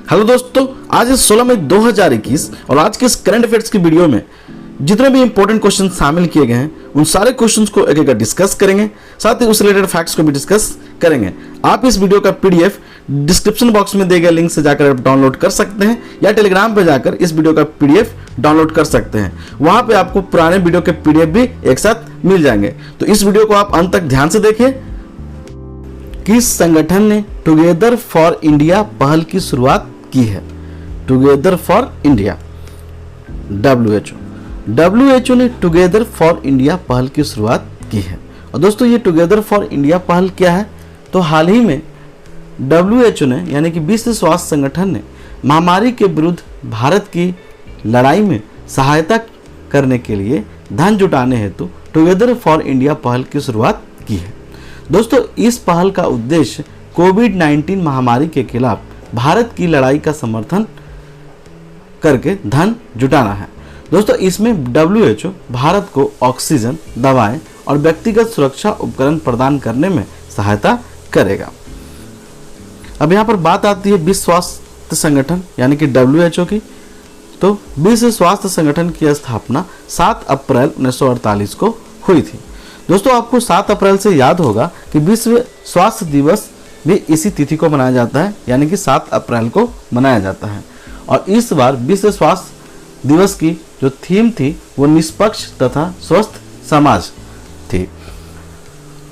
Hello दोस्तों, आज 16 मई 2021 और आज के इस करंट अफेयर्स की वीडियो में जितने भी इंपॉर्टेंट क्वेश्चन शामिल किए गए हैं उन सारे क्वेश्चंस को एक एक डिस्कस करेंगे, साथ ही उस रिलेटेड फैक्ट्स को भी डिस्कस करेंगे। आप इस वीडियो का पीडीएफ डिस्क्रिप्शन बॉक्स में दिए गए लिंक से जाकर आप डाउनलोड कर सकते हैं या टेलीग्राम पर जाकर इस वीडियो का पीडीएफ डाउनलोड कर सकते हैं। वहां पे आपको पुराने वीडियो के पीडीएफ भी एक साथ मिल जाएंगे। तो इस वीडियो को आप अंत तक ध्यान से देखिए। किस संगठन ने टुगेदर फॉर इंडिया पहल की शुरुआत की है? टुगेदर फॉर इंडिया, WHO ने टुगेदर फॉर इंडिया पहल की शुरुआत की है। और दोस्तों, ये टुगेदर फॉर इंडिया पहल क्या है? तो हाल ही में WHO ने यानी कि विश्व स्वास्थ्य संगठन ने महामारी के विरुद्ध भारत की लड़ाई में सहायता करने के लिए धन जुटाने हेतु टुगेदर फॉर इंडिया पहल की शुरुआत की है। दोस्तों, इस पहल का उद्देश्य कोविड-19 महामारी के खिलाफ भारत की लड़ाई का समर्थन करके धन जुटाना है। दोस्तों, इसमें WHO भारत को ऑक्सीजन, दवाएं और व्यक्तिगत सुरक्षा उपकरण प्रदान करने में सहायता करेगा। अब यहाँ पर बात आती है विश्व स्वास्थ्य संगठन यानी कि WHO की। तो विश्व स्वास्थ्य संगठन की स्थापना 7 अप्रैल 1948 को हुई थी। दोस्तों, आपको 7 अप्रैल से याद होगा कि विश्व स्वास्थ्य दिवस भी इसी तिथि को मनाया जाता है, यानी कि 7 अप्रैल को मनाया जाता है। और इस बार विश्व स्वास्थ्य दिवस की जो थीम थी वो निष्पक्ष तथा स्वस्थ समाज थी।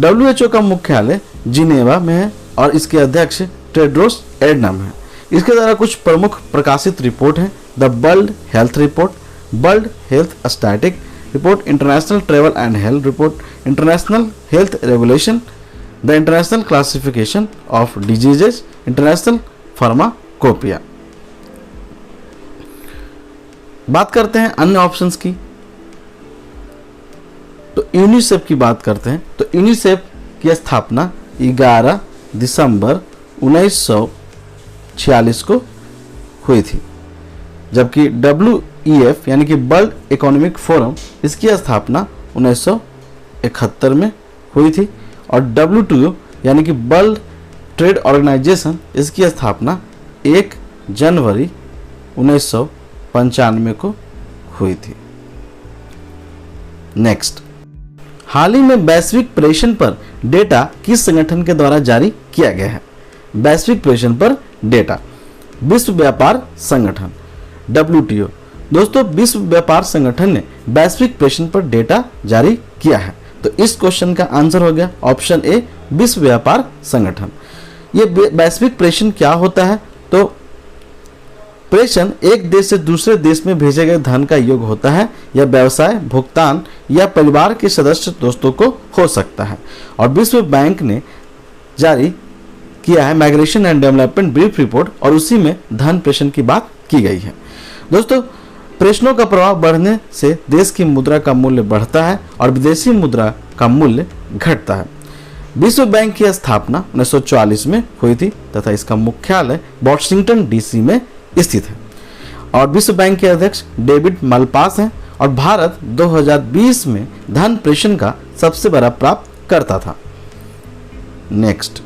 WHO का मुख्यालय जिनेवा में है और इसके अध्यक्ष टेड्रोस एडनम है। इसके द्वारा कुछ प्रमुख प्रकाशित रिपोर्ट हैं: the world health report, world health static report, international travel and health report, international health regulation, the international classification of diseases, international pharmacopoeia. बात करते हैं अन्य ऑप्शंस की। तो यूनिसेफ की बात करते हैं। तो यूनिसेफ की स्थापना 11 दिसंबर 1946 को हुई थी, जबकि WEF यानी कि वर्ल्ड इकोनॉमिक फोरम, इसकी स्थापना 1971 में हुई थी। और WTO यानी कि वर्ल्ड ट्रेड ऑर्गेनाइजेशन, इसकी स्थापना 1 जनवरी 1995 को हुई थी। नेक्स्ट, हाल ही में वैश्विक प्रेषण पर डेटा किस संगठन के द्वारा जारी किया गया है? वैश्विक प्रेषण पर डेटा विश्व व्यापार संगठन WTO। दोस्तों, विश्व व्यापार संगठन ने वैश्विक प्रेषण पर डेटा जारी किया है। तो इस क्वेश्चन का आंसर हो गया ऑप्शन ए, विश्व व्यापार संगठन। ये वैश्विक प्रेषण क्या होता है? तो प्रेषण एक देश से दूसरे देश में भेजे गए धन का योग होता है। यह व्यवसाय, भुगतान या परिवार के सदस्य दोस्तों को हो सकता है। और विश्व बैंक ने जारी किया है migration and development brief report और उसी में धन प्रेषण की बात की गई है। दोस्तों, प्रेषणों का प्रभाव बढ़ने से देश की मुद्रा का मूल्य बढ़ता है और विदेशी मुद्रा का मूल्य घटता है। विश्व बैंक की स्थापना 1944 में हुई थी तथा इसका मुख्यालय वाशिंगटन DC में स्थित है। और विश्व बैंक के अध्यक्ष डेविड मालपास हैं और भारत 2020 में धन प्रेषण का सबसे बड़ा प्राप्तकर्ता था। नेक्स्ट,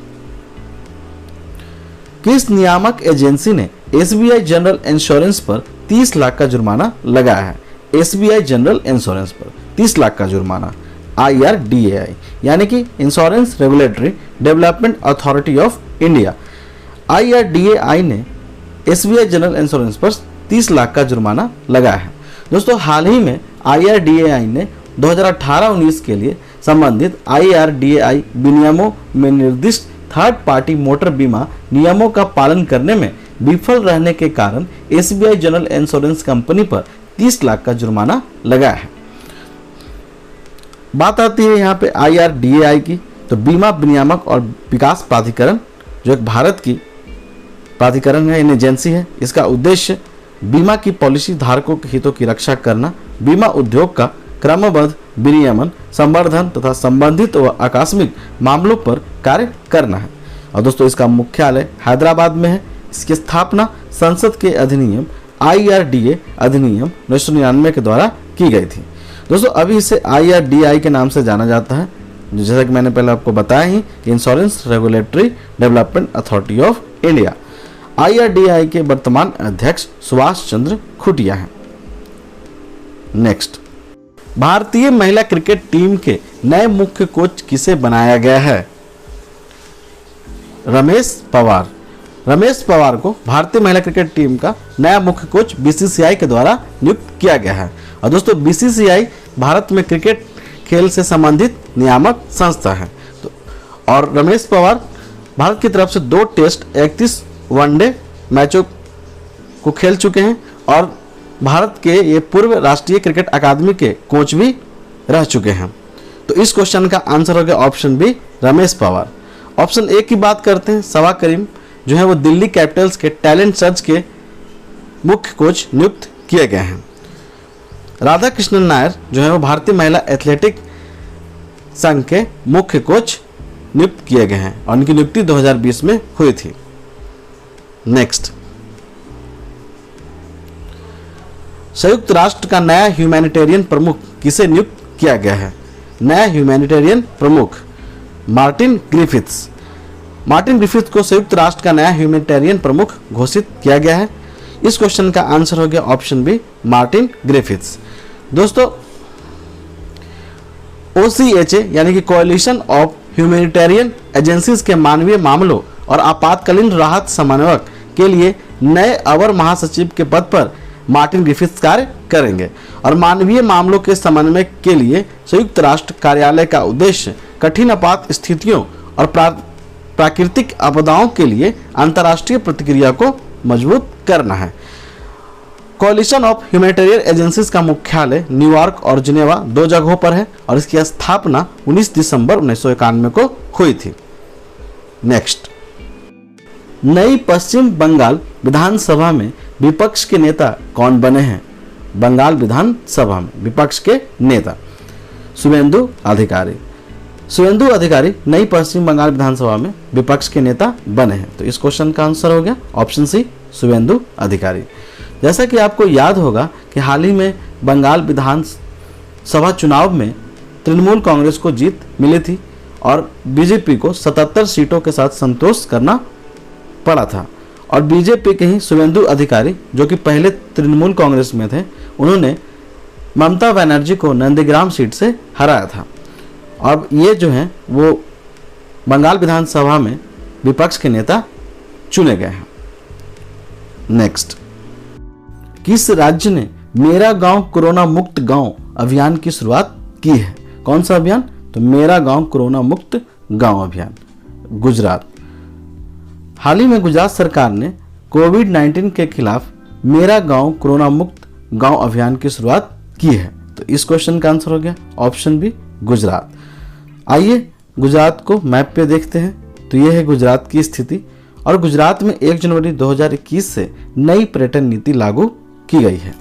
किस नियामक एजेंसी ने SBI जनरल इंश्योरेंस पर 30 लाख का जुर्माना लगाया है? SBI जनरल इंश्योरेंस पर 30 लाख का जुर्माना IRDAI यानी कि insurance regulatory development authority of India, IRDAI ने SBI जनरल इंश्योरेंस पर 30 लाख का जुर्माना लगाया है। दोस्तों, हाल ही में IRDAI ने 2018-19 के लिए संबंधित IRDAI विनियमों में निर्दिष्ट थर्ड पार्टी मोटर बीमा नियमों का पालन करने में विफल रहने के कारण SBI जनरल इंश्योरेंस कंपनी पर 30 लाख का जुर्माना लगाया है। बात आती है यहाँ पे IRDAI की। तो बीमा विनियामक और विकास प्राधिकरण, जो एक भारत की प्राधिकरण है, इन एजेंसी है। इसका उद्देश्य बीमा की पॉलिसी धारकों के हितों की रक्षा करना, बीमा उद्योग का क्रमबद्ध विनियमन, संवर्धन तथा संबंधित व आकस्मिक मामलों पर कार्य करना है। और दोस्तों, इसका मुख्यालय हैदराबाद में है। इसकी स्थापना संसद के अधिनियम IRDA अधिनियम 1999 के द्वारा की गई थी। दोस्तों, अभी इसे IRDAI के नाम से जाना जाता है, जैसा कि मैंने पहले आपको बताया ही कि insurance regulatory development authority of India. IRDAI के वर्तमान अध्यक्ष सुभाष चंद्र खुटिया हैं। नेक्स्ट, भारतीय महिला क्रिकेट टीम के नए मुख्य कोच किसे बनाया गया है? रमेश पवार। रमेश पवार को भारतीय महिला क्रिकेट टीम का नया मुख्य कोच BCCI के द्वारा नियुक्त किया गया है। और दोस्तों BCCI भारत में क्रिकेट खेल से संबंधित नियामक संस्था है। तो और रमेश पवार भारत की तरफ से 2 टेस्ट 31 वनडे मैचों को खेल चुके हैं और भारत के ये पूर्व राष्ट्रीय क्रिकेट अकादमी के कोच भी रह चुके हैं। तो इस क्वेश्चन का आंसर हो गया option B, Ramesh Pawar. Option A की बात करते हैं, सबा करीम जो है वो दिल्ली कैपिटल्स के टैलेंट सर्च के मुख्य कोच नियुक्त किए गए हैं। राधा कृष्णन नायर जो है वो भारतीय महिला एथलेटिक संघ के मुख्य कोच नियुक्त किए गए हैं और उनकी नियुक्ति 2020 में हुई थी। नेक्स्ट, संयुक्त राष्ट्र का नया ह्यूमैनिटेरियन प्रमुख किसे नियुक्त किया गया है? नया ह्यूमैनिटेरियन प्रमुख मार्टिन ग्रिफिथ्स। मार्टिन ग्रिफिथ को संयुक्त राष्ट्र का नया ह्यूमैनिटेरियन प्रमुख घोषित किया गया है। इस क्वेश्चन का आंसर हो गया ऑप्शन बी, मार्टिन ग्रिफिथ्स। दोस्तों OCHA यानी कि कोalition ऑफ ह्यूमैनिटेरियन एजेंसीज के मानवीय मामलों और आपातकालीन राहत समन्वयक के लिए नए अवर महासचिव के पद पर मार्टिन ग्रिफिथ्स कार्य करेंगे। और मानवीय मामलों के समन्वय के लिए संयुक्त राष्ट्र कार्यालय का उद्देश्य कठिन आपात स्थितियों और प्राकृतिक आपदाओं के लिए अंतर्राष्ट्रीय प्रतिक्रिया को मजबूत करना है। कोalition ऑफ ह्यूमैनिटेरियन एजेंसीज का मुख्यालय न्यूयॉर्क और जिनेवा 2 जगहों पर है और इसकी स्थापना 19 दिसंबर 1991 को हुई थी। नेक्स्ट, नई पश्चिम बंगाल विधानसभा में विपक्ष के नेता कौन बने हैं? बंगाल विधानसभा में विपक्ष के नेता शुभेंदु अधिकारी। शुभेंदु अधिकारी नई पश्चिम बंगाल विधानसभा में विपक्ष के नेता बने हैं। तो इस क्वेश्चन का आंसर हो गया ऑप्शन सी, शुभेंदु अधिकारी। जैसा कि आपको याद होगा कि हाल ही में बंगाल विधानसभा चुनाव में तृणमूल कांग्रेस को जीत मिली थी और बीजेपी को 77 सीटों के साथ संतोष करना पड़ा था। और बीजेपी के ही शुभेंदु अधिकारी जो कि पहले तृणमूल कांग्रेस में थे, उन्होंने ममता बनर्जी को नंदीग्राम सीट से हराया था। अब ये जो हैं वो बंगाल विधानसभा में विपक्ष के नेता चुने गए हैं। नेक्स्ट, किस राज्य ने मेरा गांव कोरोना मुक्त गांव अभियान की शुरुआत की है? कौन सा अभियान? तो मेरा गांव कोरोना मुक्त गांव अभियान। गुजरात। हाल ही में गुजरात सरकार ने कोविड-19 के खिलाफ मेरा गांव कोरोना मुक्त गांव अभियान की शुरुआत की है। तो इस क्वेश्चन का आंसर हो गया ऑप्शन बी, गुजरात। आइए गुजरात को मैप पे देखते हैं। तो यह है गुजरात की स्थिति और गुजरात में 1 जनवरी 2021 से नई पर्यटन नीति लागू की गई है।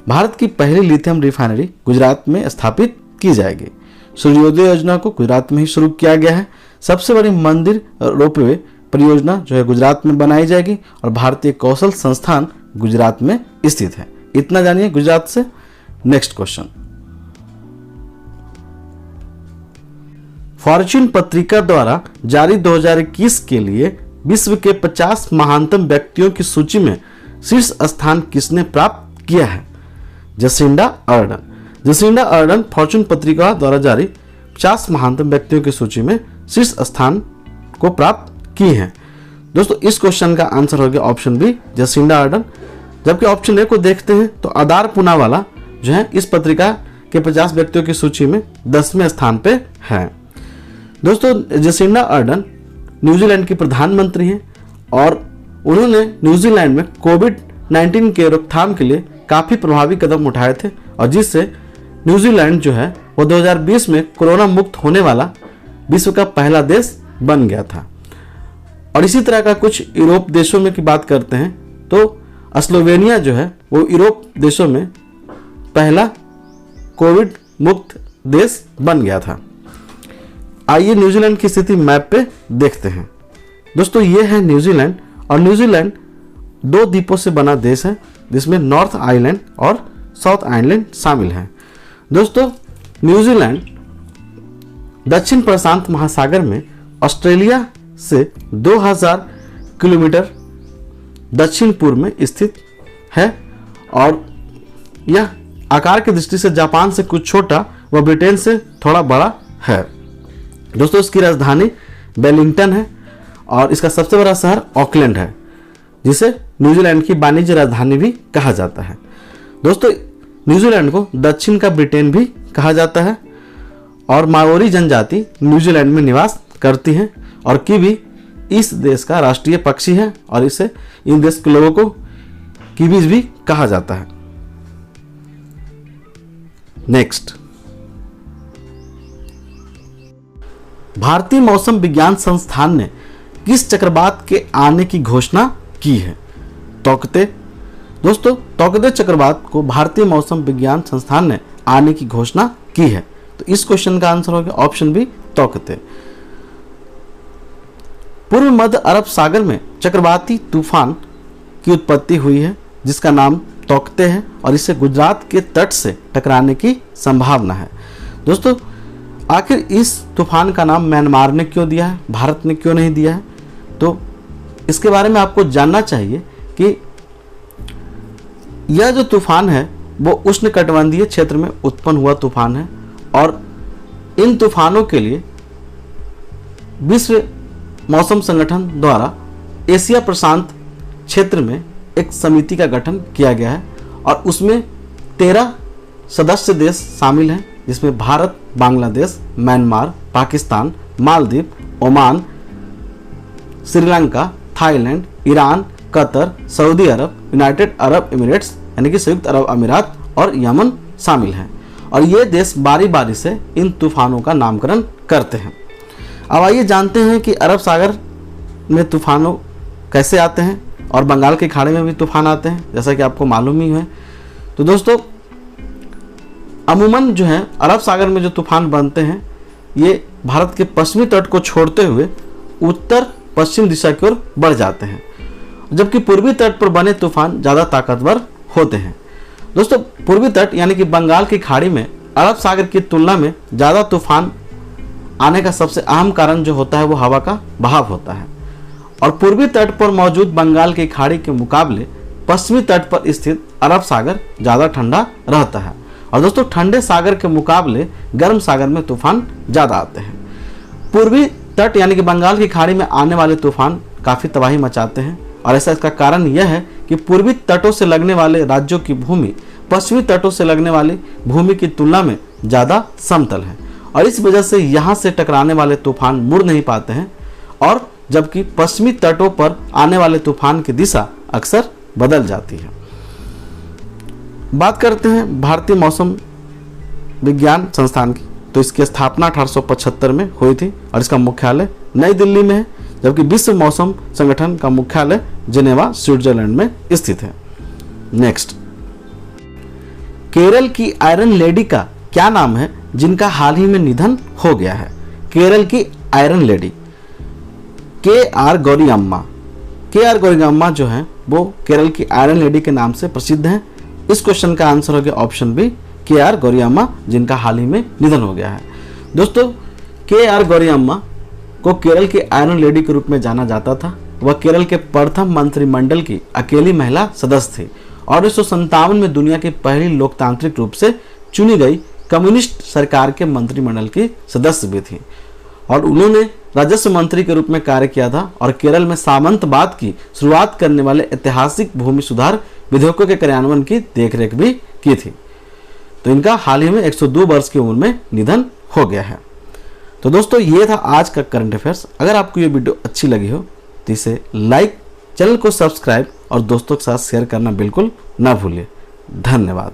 भारत की पहली लिथियम रिफाइनरी गुजरात में स्थापित की जाएगी। सूर्योदय योजना को गुजरात में ही शुरू किया गया है। सबसे बड़ी मंदिर रोपवे परियोजना जो है गुजरात में बनाई जाएगी और भारतीय कौशल संस्थान गुजरात में स्थित है। इतना जानिए गुजरात से। नेक्स्ट क्वेश्चन, फॉर्च्यून पत्रिका द्वारा जारी 2021 के लिए विश्व के 50 महानतम व्यक्तियों की सूची में शीर्ष स्थान किसने प्राप्त किया है? Jacinda Ardern. Jacinda Ardern Fortune पत्रिका द्वारा जारी 50 महानतम व्यक्तियों की सूची में शीर्ष स्थान को प्राप्त की है। दोस्तों इस क्वेश्चन का आंसर हो गया ऑप्शन बी, जसिंडा अर्डन। जबकि ऑप्शन ए को देखते हैं तो आदार पूनावाला जो है इस पत्रिका के 50 व्यक्तियों की सूची में 10वें स्थान पे है। दोस्तों जसिंडा अर्डन न्यूजीलैंड की प्रधानमंत्री हैं और उन्होंने न्यूजीलैंड में कोविड-19 के रोकथाम के लिए काफ़ी प्रभावी कदम उठाए थे और जिससे न्यूजीलैंड जो है वो 2020 में कोरोना मुक्त होने वाला विश्व का पहला देश बन गया था। और इसी तरह का कुछ यूरोप देशों में की बात करते हैं तो स्लोवेनिया जो है वो यूरोप देशों में पहला कोविड मुक्त देश बन गया था। आइए न्यूजीलैंड की स्थिति मैप पे देखते हैं। दोस्तों ये है न्यूजीलैंड और न्यूजीलैंड 2 द्वीपों से बना देश है जिसमें नॉर्थ आइलैंड और साउथ आइलैंड शामिल हैं। दोस्तों न्यूजीलैंड दक्षिण प्रशांत महासागर में ऑस्ट्रेलिया से 2000 किलोमीटर दक्षिण पूर्व में स्थित है और यह आकार की दृष्टि से जापान से कुछ छोटा व ब्रिटेन से थोड़ा बड़ा है। दोस्तों इसकी राजधानी वेलिंगटन है और इसका सबसे बड़ा शहर ऑकलैंड है, जिसे न्यूजीलैंड की वाणिज्य राजधानी भी कहा जाता है। दोस्तों न्यूजीलैंड को दक्षिण का ब्रिटेन भी कहा जाता है और माओरी जनजाति न्यूजीलैंड में निवास करती हैं और कीवी इस देश का राष्ट्रीय पक्षी है और इसे इन देश के लोगों को कीवीज भी कहा जाता है। नेक्स्ट, भारतीय मौसम विज्ञान संस्थान ने किस चक्रवात के आने की घोषणा की है? तोकते। दोस्तों तोकते चक्रवात को भारतीय मौसम विज्ञान संस्थान ने आने की घोषणा की है, तो इस क्वेश्चन का आंसर होगा ऑप्शन बी तोकते। पूर्व मध्य अरब सागर में चक्रवाती तूफान की उत्पत्ति हुई है जिसका नाम तोकते है और इसे गुजरात के तट से टकराने की संभावना है। दोस्तों आखिर इस तूफान का नाम म्यांमार ने क्यों दिया है, भारत ने क्यों नहीं दिया है? तो इसके बारे में आपको जानना चाहिए कि यह जो तूफान है वो उष्णकटिबंधीय क्षेत्र में उत्पन्न हुआ तूफान है और इन तूफानों के लिए विश्व मौसम संगठन द्वारा एशिया प्रशांत क्षेत्र में एक समिति का गठन किया गया है और उसमें 13 सदस्य देश शामिल हैं, जिसमें Bharat, Bangladesh, Myanmar, Pakistan, Maldives, Oman, Sri Lanka, Thailand, Iran, Qatar, Saudi Arabia, United Arab Emirates यानी कि संयुक्त अरब अमीरात और यमन शामिल हैं और ये देश बारी बारी से इन तूफानों का नामकरण करते हैं। अब आइए जानते हैं कि अरब सागर में तूफानों कैसे आते हैं और बंगाल की खाड़ी में भी तूफान आते हैं, जैसा कि आपको मालूम ही है। तो दोस्तों अमूमन जो है अरब सागर में जो तूफान बनते हैं ये भारत के पश्चिमी तट को छोड़ते हुए उत्तर पश्चिम दिशा की ओर बढ़ जाते हैं, जबकि पूर्वी तट पर बने तूफान ज़्यादा ताकतवर होते हैं। दोस्तों पूर्वी तट यानी कि बंगाल की खाड़ी में अरब सागर की तुलना में ज़्यादा तूफान आने का सबसे अहम कारण जो होता है वो हवा का बहाव होता है और पूर्वी तट पर मौजूद बंगाल की खाड़ी के मुकाबले पश्चिमी तट पर स्थित अरब सागर ज़्यादा ठंडा रहता है और दोस्तों ठंडे सागर के मुकाबले गर्म सागर में तूफान ज़्यादा आते हैं। पूर्वी तट यानी कि बंगाल की खाड़ी में आने वाले तूफान काफ़ी तबाही मचाते हैं और ऐसा इसका कारण यह है कि पूर्वी तटों से लगने वाले राज्यों की भूमि पश्चिमी तटों से लगने वाली भूमि की तुलना में ज़्यादा समतल है और इस वजह से यहाँ से टकराने वाले तूफान मुड़ नहीं पाते हैं और जबकि पश्चिमी तटों पर आने वाले तूफान की दिशा अक्सर बदल जाती है। बात करते हैं भारतीय मौसम विज्ञान संस्थान की, तो इसकी स्थापना 1875 में हुई थी और इसका मुख्यालय नई दिल्ली में है, जबकि विश्व मौसम संगठन का मुख्यालय जिनेवा स्विट्जरलैंड में स्थित है। नेक्स्ट, केरल की आयरन लेडी का क्या नाम है जिनका हाल ही में निधन हो गया है? केरल की आयरन लेडी के.आर. गौरियम्मा। के.आर. गौरियम्मा जो है वो केरल की आयरन लेडी के नाम से प्रसिद्ध हैं। इस क्वेश्चन का आंसर हो गया ऑप्शन बी के.आर. गौरियम्मा, जिनका हाल ही में निधन हो गया है। दोस्तों के.आर. गौरियम्मा को केरल की आयरन लेडी के रूप में जाना जाता था। वह केरल के प्रथम मंत्रिमंडल की अकेली महिला सदस्य थी और 1957 में दुनिया की पहली लोकतांत्रिक रूप से चुनी गई कम्युनिस्ट सरकार के मंत्रिमंडल की सदस्य भी थी और उन्होंने राजस्व मंत्री के रूप में कार्य किया था और केरल में सामंतवाद की शुरुआत करने वाले ऐतिहासिक भूमि सुधार विधेयकों के क्रियान्वयन की देखरेख भी की थी। तो इनका हाल ही में 102 वर्ष की उम्र में निधन हो गया है। तो दोस्तों ये था आज का करंट अफेयर्स। अगर आपको ये वीडियो अच्छी लगी हो तो इसे लाइक, चैनल को सब्सक्राइब और दोस्तों के साथ शेयर करना बिल्कुल ना भूलिए। धन्यवाद।